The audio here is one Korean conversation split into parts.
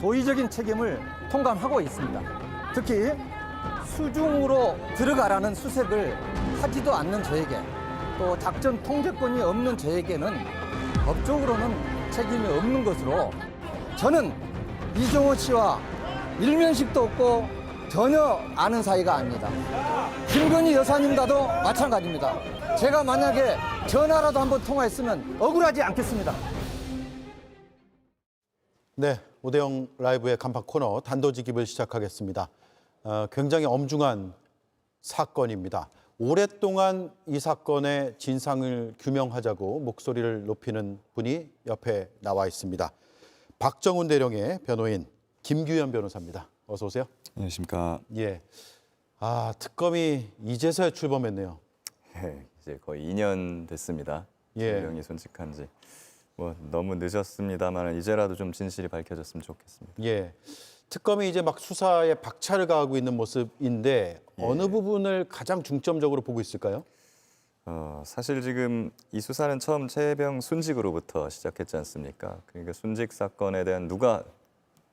도의적인 책임을 통감하고 있습니다. 특히 수중으로 들어가라는 수색을 하지도 않는 저에게, 또 작전 통제권이 없는 저에게는 법적으로는 책임이 없는 것으로, 저는 이종호 씨와 일면식도 없고 전혀 아는 사이가 아닙니다. 김건희 여사님과도 마찬가지입니다. 제가 만약에 전화라도 한번 통화했으면 억울하지 않겠습니다. 네, 오대영 라이브의 간판 코너 단도직입을 시작하겠습니다. 굉장히 엄중한 사건입니다. 오랫동안 이 사건의 진상을 규명하자고 목소리를 높이는 분이 옆에 나와 있습니다. 박정훈 대령의 변호인 김규현 변호사입니다. 어서 오세요. 안녕하십니까. 예. 특검이 이제서야 출범했네요. 네, 이제 거의 2년 됐습니다. 예. 대령이 손직한 지. 너무 늦었습니다만 이제라도 좀 진실이 밝혀졌으면 좋겠습니다. 예. 특검이 이제 막 수사에 박차를 가하고 있는 모습인데 어느 부분을 가장 중점적으로 보고 있을까요? 사실 지금 이 수사는 처음 최혜병 순직으로부터 시작했지 않습니까? 그러니까 순직 사건에 대한 누가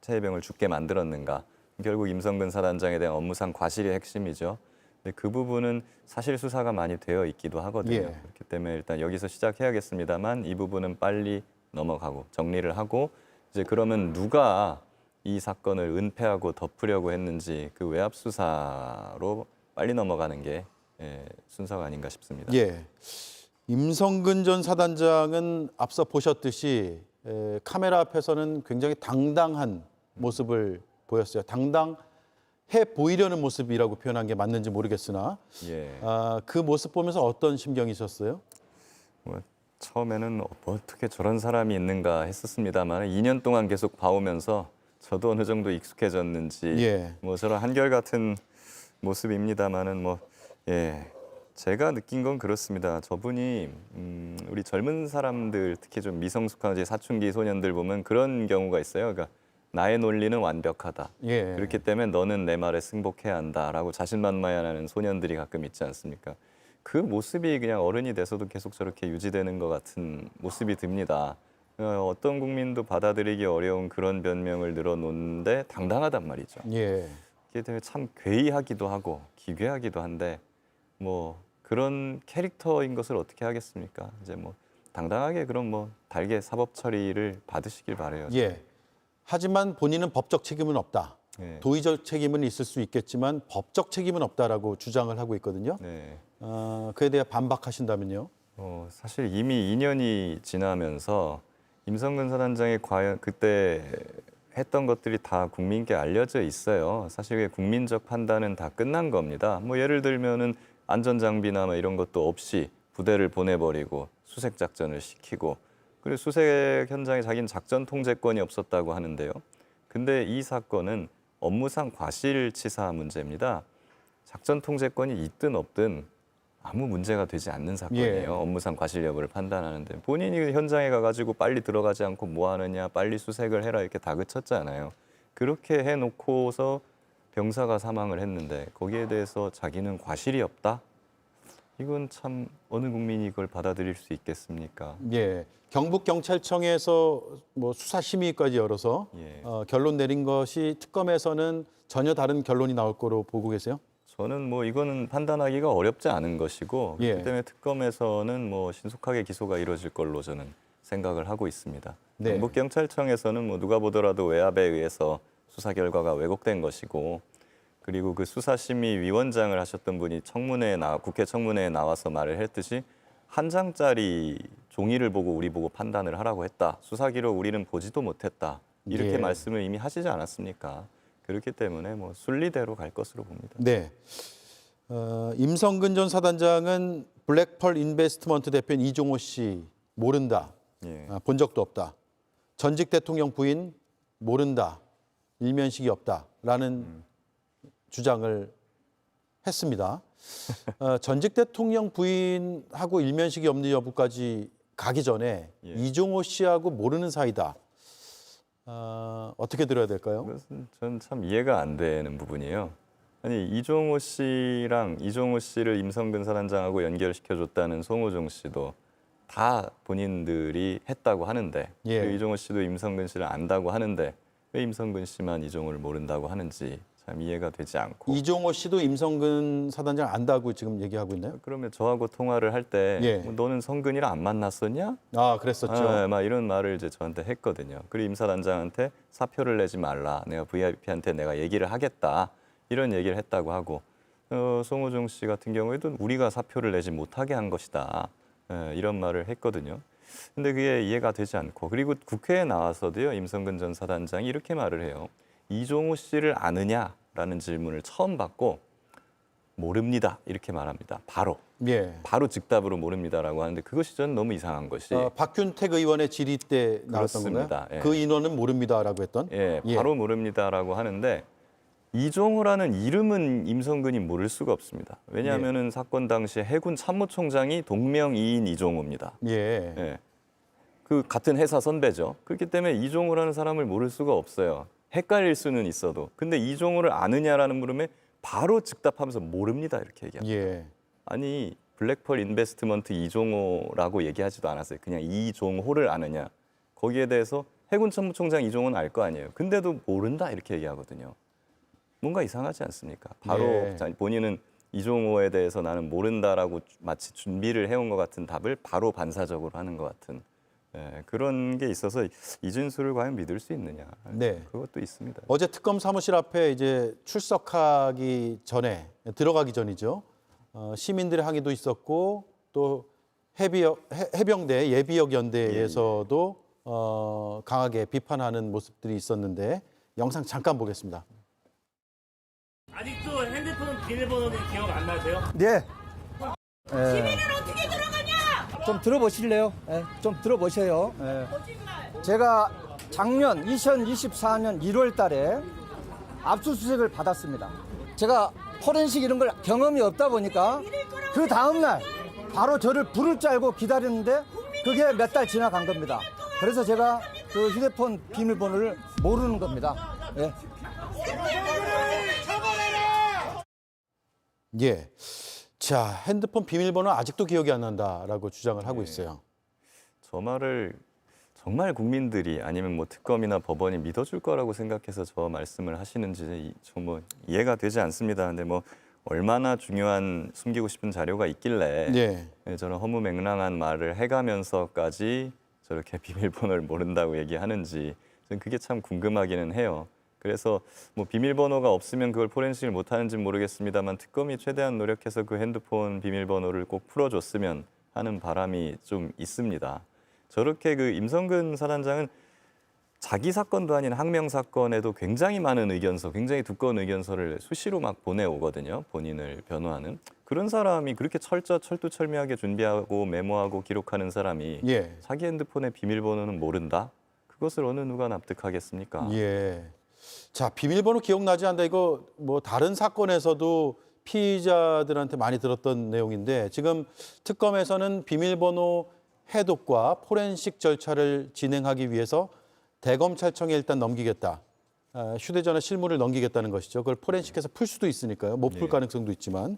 최혜병을 죽게 만들었는가. 결국 임성근 사단장에 대한 업무상 과실이 핵심이죠. 근데 그 부분은 사실 수사가 많이 되어 있기도 하거든요. 예. 그렇기 때문에 일단 여기서 시작해야겠습니다만 이 부분은 빨리 넘어가고 정리를 하고, 이제 그러면 누가 이 사건을 은폐하고 덮으려고 했는지 그 외압 수사로 빨리 넘어가는 게 순서가 아닌가 싶습니다. 예. 임성근 전 사단장은 앞서 보셨듯이 카메라 앞에서는 굉장히 당당한 모습을 보였어요. 당당해 보이려는 모습이라고 표현한 게 맞는지 모르겠으나 예. 그 모습 보면서 어떤 심경이셨어요? 처음에는 어떻게 저런 사람이 있는가 했었습니다만 2년 동안 계속 봐오면서 저도 어느 정도 익숙해졌는지 예. 저런 한결같은 모습입니다만은 제가 느낀 건 그렇습니다. 저분이 우리 젊은 사람들, 특히 좀 미성숙한 사춘기 소년들 보면 그런 경우가 있어요. 그러니까 나의 논리는 완벽하다. 예. 그렇기 때문에 너는 내 말에 승복해야 한다라고 자신만만하는 소년들이 가끔 있지 않습니까? 그 모습이 그냥 어른이 돼서도 계속 저렇게 유지되는 것 같은 모습이 듭니다. 어떤 국민도 받아들이기 어려운 그런 변명을 늘어놓는데 당당하단 말이죠. 예. 그게 되게 참 괴이하기도 하고 기괴하기도 한데 그런 캐릭터인 것을 어떻게 하겠습니까? 이제 당당하게 그런 달게 사법 처리를 받으시길 바래요. 예. 하지만 본인은 법적 책임은 없다. 네. 도의적 책임은 있을 수 있겠지만 법적 책임은 없다라고 주장을 하고 있거든요. 네. 그에 대해 반박하신다면요? 사실 이미 2년이 지나면서 임성근 사단장이 과연 그때 했던 것들이 다 국민께 알려져 있어요. 사실 국민적 판단은 다 끝난 겁니다. 예를 들면은 안전장비나 이런 것도 없이 부대를 보내버리고 수색 작전을 시키고, 그리고 수색 현장에 자기는 작전 통제권이 없었다고 하는데요. 근데 이 사건은 업무상 과실치사 문제입니다. 작전 통제권이 있든 없든 아무 문제가 되지 않는 사건이에요. 예. 업무상 과실 여부를 판단하는데 본인이 현장에 가가지고 빨리 들어가지 않고 뭐 하느냐, 빨리 수색을 해라 이렇게 다그쳤잖아요. 그렇게 해놓고서 병사가 사망을 했는데 거기에 대해서 자기는 과실이 없다? 이건 참 어느 국민이 이걸 받아들일 수 있겠습니까? 예. 경북경찰청에서 수사심의까지 열어서 예. 결론 내린 것이 특검에서는 전혀 다른 결론이 나올 거로 보고 계세요? 저는 이거는 판단하기가 어렵지 않은 것이고 예. 그렇기 때문에 특검에서는 신속하게 기소가 이루어질 걸로 저는 생각을 하고 있습니다. 네. 경북경찰청에서는 누가 보더라도 외압에 의해서 수사 결과가 왜곡된 것이고, 그리고 그 수사심의위원장을 하셨던 분이 국회 청문회에 나와서 말을 했듯이 한 장짜리 종이를 보고 우리 보고 판단을 하라고 했다. 수사 기록 우리는 보지도 못했다. 이렇게 예. 말씀을 이미 하시지 않았습니까? 그렇기 때문에 순리대로 갈 것으로 봅니다. 네. 임성근 전 사단장은 블랙펄 인베스트먼트 대표인 이종호 씨 모른다. 예. 본 적도 없다. 전직 대통령 부인 모른다. 일면식이 없다라는 주장을 했습니다. 전직 대통령 부인하고 일면식이 없는 여부까지 가기 전에 예. 이종호 씨하고 모르는 사이다. 어떻게 들어야 될까요? 그것은 전 참 이해가 안 되는 부분이에요. 아니 이종호 씨를 임성근 사단장하고 연결시켜줬다는 송호정 씨도 다 본인들이 했다고 하는데 예. 그리고 이종호 씨도 임성근 씨를 안다고 하는데 왜 임성근 씨만 이종호를 모른다고 하는지 참 이해가 되지 않고. 이종호 씨도 임성근 사단장 안다고 지금 얘기하고 있나요? 그러면 저하고 통화를 할 때 예. 뭐 너는 성근이랑 안 만났었냐? 아, 그랬었죠. 아, 막 이런 말을 이제 저한테 했거든요. 그리고 임사단장한테 사표를 내지 말라. 내가 VIP한테 내가 얘기를 하겠다. 이런 얘기를 했다고 하고 송호정 씨 같은 경우에도 우리가 사표를 내지 못하게 한 것이다. 이런 말을 했거든요. 근데 그게 이해가 되지 않고 그리고 국회에 나와서도요. 임성근 전 사단장이 이렇게 말을 해요. 이종호 씨를 아느냐라는 질문을 처음 받고 모릅니다. 이렇게 말합니다. 예. 바로 즉답으로 모릅니다라고 하는데 그것이 저는 너무 이상한 것이 박균택 의원의 질의 때 나왔던 그렇습니다. 건가요? 예. 그 인원은 모릅니다라고 했던. 예, 바로 모릅니다라고 하는데 이종호라는 이름은 임성근이 모를 수가 없습니다. 왜냐하면은 사건 당시 해군 참모총장이 동명이인 이종호입니다. 예. 예. 그 같은 회사 선배죠. 그렇기 때문에 이종호라는 사람을 모를 수가 없어요. 헷갈릴 수는 있어도. 근데 이종호를 아느냐라는 물음에 바로 즉답하면서 모릅니다 이렇게 얘기합니다. 예. 아니 블랙펄 인베스트먼트 이종호라고 얘기하지도 않았어요. 그냥 이종호를 아느냐. 거기에 대해서 해군 참모총장 이종호는 알 거 아니에요. 근데도 모른다 이렇게 얘기하거든요. 뭔가 이상하지 않습니까? 바로 예. 본인은 이종호에 대해서 나는 모른다라고 마치 준비를 해온 것 같은 답을 바로 반사적으로 하는 것 같은 그런 게 있어서 이 진술을 과연 믿을 수 있느냐. 네. 그것도 있습니다. 어제 특검 사무실 앞에 이제 출석하기 전에 들어가기 전이죠. 시민들의 항의도 있었고 또 해병대 예비역 연대에서도 강하게 비판하는 모습들이 있었는데 영상 잠깐 보겠습니다. 아직도 핸드폰 비밀번호는 기억 안 나세요? 네. 시민은 어떻게 들어가냐? 좀 들어보실래요? 좀 들어보세요. 거짓말. 제가 작년 2024년 1월 달에 압수수색을 받았습니다. 제가 포렌식 이런 걸 경험이 없다 보니까 그 다음날 바로 저를 부를 줄 알고 기다렸는데 그게 몇 달 지나간 겁니다. 그래서 제가 그 휴대폰 비밀번호를 모르는 겁니다. 예. 예. 자, 핸드폰 비밀번호 아직도 기억이 안 난다라고 주장을 하고 있어요. 저 말을 정말 국민들이 아니면 뭐 특검이나 법원이 믿어줄 거라고 생각해서 저 말씀을 하시는지 좀 뭐 이해가 되지 않습니다. 근데 뭐 얼마나 중요한 숨기고 싶은 자료가 있길래 예. 저런 허무맹랑한 말을 해가면서까지 저렇게 비밀번호를 모른다고 얘기하는지 저는 그게 참 궁금하기는 해요. 그래서 뭐 비밀번호가 없으면 그걸 포렌식을 못하는지 모르겠습니다만 특검이 최대한 노력해서 그 핸드폰 비밀번호를 꼭 풀어줬으면 하는 바람이 좀 있습니다. 저렇게 그 임성근 사단장은 자기 사건도 아닌 항명 사건에도 굉장히 많은 의견서, 굉장히 두꺼운 의견서를 수시로 막 보내오거든요. 본인을 변호하는. 그런 사람이 그렇게 철두철미하게 준비하고 메모하고 기록하는 사람이 예. 자기 핸드폰의 비밀번호는 모른다? 그것을 어느 누가 납득하겠습니까? 예. 자, 비밀번호 기억나지 않는다. 이거 뭐 다른 사건에서도 피의자들한테 많이 들었던 내용인데 지금 특검에서는 비밀번호 해독과 포렌식 절차를 진행하기 위해서 대검찰청에 일단 넘기겠다. 휴대전화 실물을 넘기겠다는 것이죠. 그걸 포렌식해서 풀 수도 있으니까요. 못 풀 가능성도 있지만.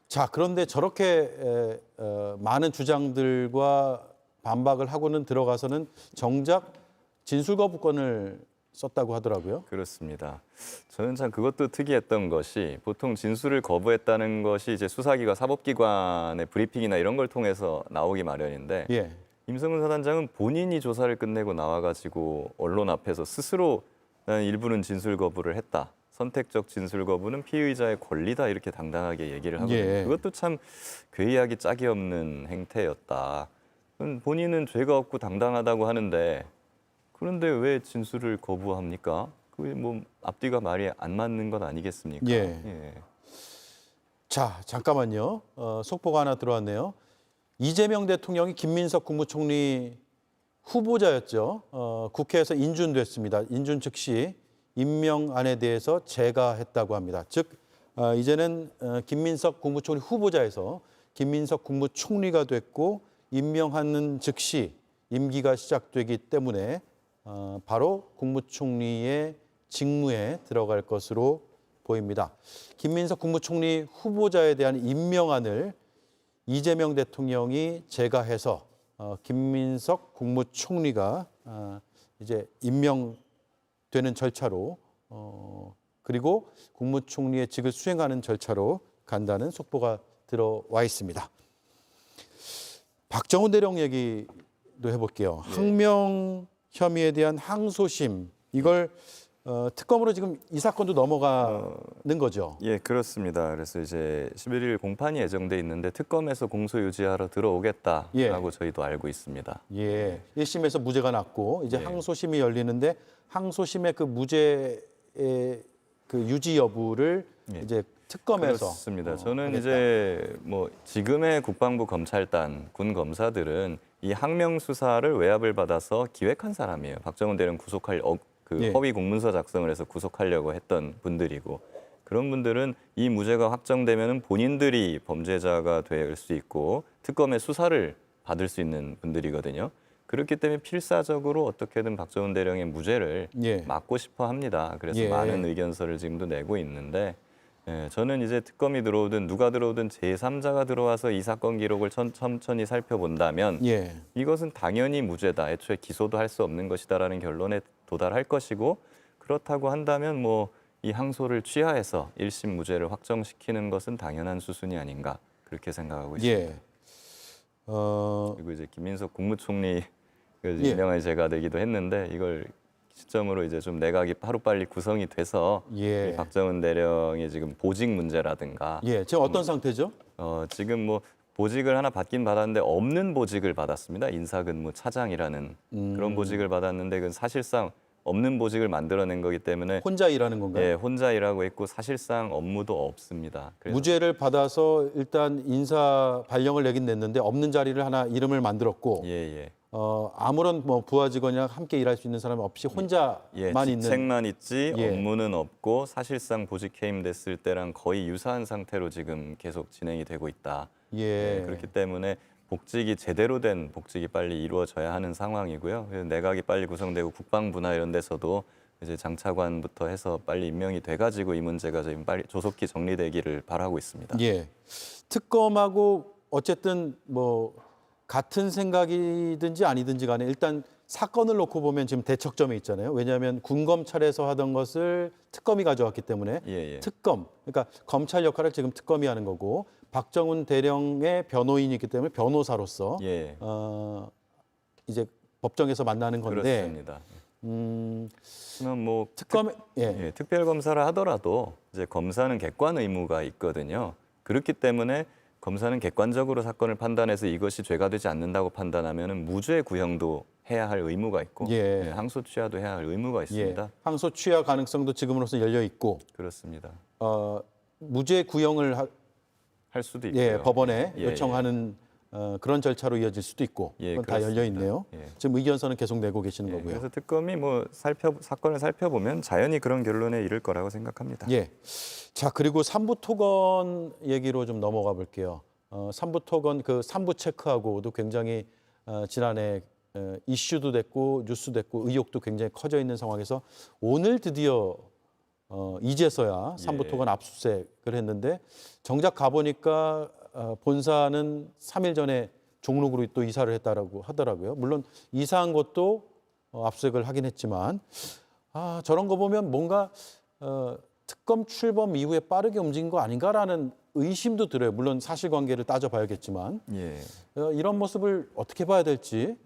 자, 그런데 저렇게 많은 주장들과 반박을 하고는 들어가서는 정작 진술 거부권을 썼다고 하더라고요. 그렇습니다. 저는 참 그것도 특이했던 것이 보통 진술을 거부했다는 것이 이제 수사기관, 사법기관의 브리핑이나 이런 걸 통해서 나오기 마련인데 예. 임성근 사단장은 본인이 조사를 끝내고 나와가지고 언론 앞에서 스스로 나는 일부는 진술 거부를 했다. 선택적 진술 거부는 피의자의 권리다 이렇게 당당하게 얘기를 하거든요. 예. 그것도 참 괴이하기 짝이 없는 행태였다. 본인은 죄가 없고 당당하다고 하는데 그런데 왜 진술을 거부합니까? 그게 뭐 앞뒤가 말이 안 맞는 것 아니겠습니까? 예. 자, 잠깐만요. 속보가 하나 들어왔네요. 이재명 대통령이 김민석 국무총리 후보자였죠. 국회에서 인준됐습니다. 인준 즉시 임명안에 대해서 재가했다고 합니다. 즉 이제는 김민석 국무총리 후보자에서 김민석 국무총리가 됐고 임명하는 즉시 임기가 시작되기 때문에 바로 국무총리의 직무에 들어갈 것으로 보입니다. 김민석 국무총리 후보자에 대한 임명안을 이재명 대통령이 재가해서 김민석 국무총리가 이제 임명되는 절차로 그리고 국무총리의 직을 수행하는 절차로 간다는 속보가 들어와 있습니다. 박정훈 대령 얘기도 해볼게요. 항명 혐의에 대한 항소심 이걸 특검으로 지금 이 사건도 넘어가는 거죠. 예, 그렇습니다. 그래서 이제 11일 공판이 예정돼 있는데 특검에서 공소 유지하러 들어오겠다라고 예. 저희도 알고 있습니다. 예, 1심에서 무죄가 났고 이제 예. 항소심이 열리는데 항소심의 그 무죄의 그 유지 여부를 예. 이제 특검에서 그렇습니다. 저는 하겠다. 이제 뭐 지금의 국방부 검찰단 군 검사들은 이 항명 수사를 외압을 받아서 기획한 사람이에요. 박정훈 대령 구속할 그 예. 허위 공문서 작성을 해서 구속하려고 했던 분들이고 그런 분들은 이 무죄가 확정되면은 본인들이 범죄자가 될 수 있고 특검의 수사를 받을 수 있는 분들이거든요. 그렇기 때문에 필사적으로 어떻게든 박정훈 대령의 무죄를 예. 막고 싶어 합니다. 그래서 예. 많은 의견서를 지금도 내고 있는데 저는 이제 특검이 들어오든 누가 들어오든 제3자가 들어와서 이 사건 기록을 천천히 살펴본다면 예. 이것은 당연히 무죄다. 애초에 기소도 할 수 없는 것이다라는 결론에 도달할 것이고 그렇다고 한다면 뭐 이 항소를 취하해서 1심 무죄를 확정시키는 것은 당연한 수순이 아닌가 그렇게 생각하고 있습니다. 예. 그리고 이제 김민석 국무총리 그 예. 임명할 제가 되기도 했는데 이걸 시점으로 이제 좀 내각이 하루빨리 구성이 돼서 예. 이 박정훈 대령의 지금 보직 문제라든가 예. 지금 어떤 상태죠? 지금 뭐 보직을 하나 받긴 받았는데 없는 보직을 받았습니다. 인사근무 차장이라는 그런 보직을 받았는데 그건 사실상 없는 보직을 만들어낸 거기 때문에 혼자 일하는 건가요? 예, 혼자 일하고 있고 사실상 업무도 없습니다. 그래서 무죄를 받아서 일단 인사 발령을 내긴 냈는데 없는 자리를 하나 이름을 만들었고 예, 예. 아무런 뭐 부하 직원이랑 함께 일할 수 있는 사람이 없이 혼자만 예, 있는 직책만 있지 예. 업무는 없고 사실상 보직 해임됐을 때랑 거의 유사한 상태로 지금 계속 진행이 되고 있다. 예. 그렇기 때문에 복직이 제대로 된 복직이 빨리 이루어져야 하는 상황이고요. 그래서 내각이 빨리 구성되고 국방부나 이런 데서도 이제 장차관부터 해서 빨리 임명이 돼가지고 이 문제가 좀 빨리 조속히 정리되기를 바라고 있습니다. 예. 특검하고 어쨌든 뭐 같은 생각이든지 아니든지 간에 일단 사건을 놓고 보면 지금 대척점에 있잖아요. 왜냐하면 군검찰에서 하던 것을 특검이 가져왔기 때문에 예, 예. 특검, 그러니까 검찰 역할을 지금 특검이 하는 거고 박정훈 대령의 변호인이기 때문에 변호사로서 예, 이제 법정에서 만나는 건데 그렇습니다. 그러면 뭐 특검 예, 특별검사를 하더라도 이제 검사는 객관 의무가 있거든요. 그렇기 때문에 검사는 객관적으로 사건을 판단해서 이것이 죄가 되지 않는다고 판단하면 무죄 구형도 해야 할 의무가 있고 예. 항소 취하도 해야 할 의무가 있습니다. 예, 항소 취하 가능성도 지금으로서 열려 있고 그렇습니다. 무죄 구형을 할 수도 있고요. 예, 법원에 예, 요청하는 그런 절차로 이어질 수도 있고 예, 그건 다 열려 그렇습니다. 있네요. 예. 지금 의견서는 계속 내고 계시는 예, 거고요. 그래서 특검이 뭐 사건을 살펴보면 자연히 그런 결론에 이를 거라고 생각합니다. 예. 자, 그리고 삼부 토건 얘기로 좀 넘어가 볼게요. 삼부 토건 그 삼부 체크하고도 굉장히 지난해 이슈도 됐고 뉴스 됐고 의혹도 굉장히 커져 있는 상황에서 오늘 드디어 이제서야 삼부 예. 토건 압수수색을 했는데 정작 가 보니까 본사는 3일 전에 종로구로 또 이사를 했다라고 하더라고요. 물론 이사한 것도 압수수색을 하긴 했지만 저런 거 보면 뭔가 특검 출범 이후에 빠르게 움직인 거 아닌가라는 의심도 들어요. 물론 사실관계를 따져봐야겠지만 예. 이런 모습을 어떻게 봐야 될지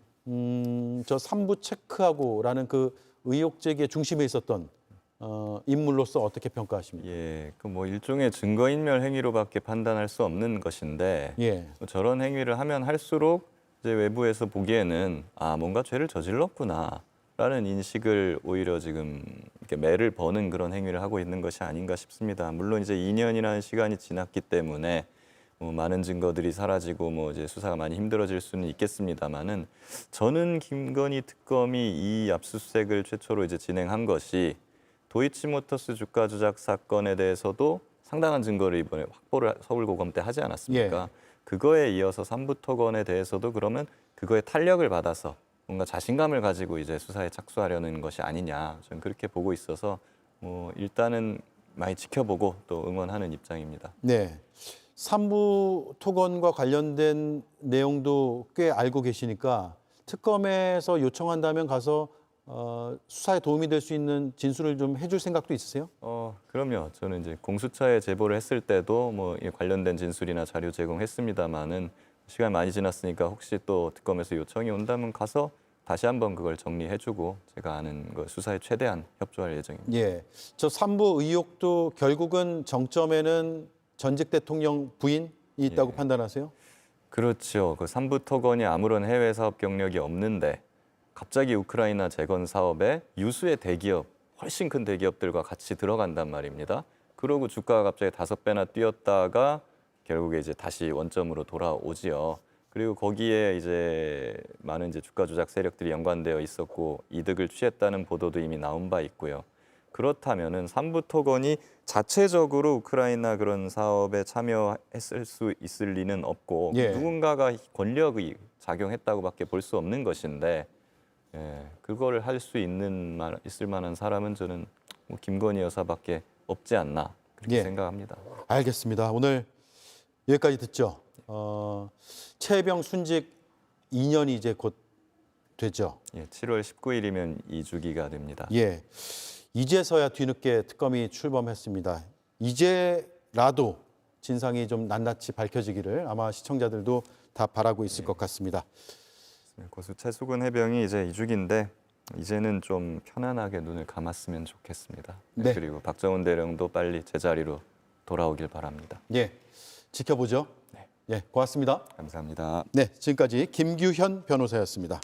저 삼부 체크하고라는 그 의혹 제기의 중심에 있었던 인물로서 어떻게 평가하십니까? 예, 그 뭐 일종의 증거인멸 행위로밖에 판단할 수 없는 것인데 예, 저런 행위를 하면 할수록 이제 외부에서 보기에는 뭔가 죄를 저질렀구나라는 인식을 오히려 지금 이렇게 매를 버는 그런 행위를 하고 있는 것이 아닌가 싶습니다. 물론 이제 2년이라는 시간이 지났기 때문에 많은 증거들이 사라지고 뭐 이제 수사가 많이 힘들어질 수는 있겠습니다만은 저는 김건희 특검이 이 압수수색을 최초로 이제 진행한 것이 도이치모터스 주가 조작 사건에 대해서도 상당한 증거를 이번에 확보를 서울고검 때 하지 않았습니까? 예. 그거에 이어서 삼부토건에 대해서도 그러면 그거에 탄력을 받아서 뭔가 자신감을 가지고 이제 수사에 착수하려는 것이 아니냐 저는 그렇게 보고 있어서 뭐 일단은 많이 지켜보고 또 응원하는 입장입니다. 네. 삼부 토건과 관련된 내용도 꽤 알고 계시니까 특검에서 요청한다면 가서 수사에 도움이 될 수 있는 진술을 좀 해줄 생각도 있으세요? 그럼요. 저는 이제 공수처에 제보를 했을 때도 뭐 이 관련된 진술이나 자료 제공했습니다마는 시간 많이 지났으니까 혹시 또 특검에서 요청이 온다면 가서 다시 한번 그걸 정리해주고 제가 아는 거 수사에 최대한 협조할 예정입니다. 예. 저 3부 의혹도 결국은 정점에는 전직 대통령 부인이 있다고 판단하세요? 그렇죠. 그 삼부 토건이 아무런 해외 사업 경력이 없는데 갑자기 우크라이나 재건 사업에 유수의 대기업, 훨씬 큰 대기업들과 같이 들어간단 말입니다. 그러고 주가가 갑자기 5배나 뛰었다가 결국에 이제 다시 원점으로 돌아오지요. 그리고 거기에 이제 많은 이제 주가 조작 세력들이 연관되어 있었고 이득을 취했다는 보도도 이미 나온 바 있고요. 그렇다면은 삼부 토건이 자체적으로 우크라이나 그런 사업에 참여했을 수 있을 리는 없고 예. 누군가가 권력이 작용했다고밖에 볼 수 없는 것인데 그거를 할 수 있을 만한 사람은 저는 뭐 김건희 여사밖에 없지 않나 그렇게 예. 생각합니다. 알겠습니다. 오늘 여기까지 듣죠. 최혜병 순직 2년이 이제 곧 되죠. 예, 7월 19일이면 2주기가 됩니다. 예. 이제서야 뒤늦게 특검이 출범했습니다. 이제라도 진상이 좀 낱낱이 밝혀지기를 아마 시청자들도 다 바라고 있을 것 같습니다. 고수 최수근 해병이 이제 2주기인데 이제는 좀 편안하게 눈을 감았으면 좋겠습니다. 네. 그리고 박정훈 대령도 빨리 제자리로 돌아오길 바랍니다. 예. 지켜보죠. 예, 고맙습니다. 감사합니다. 네, 지금까지 김규현 변호사였습니다.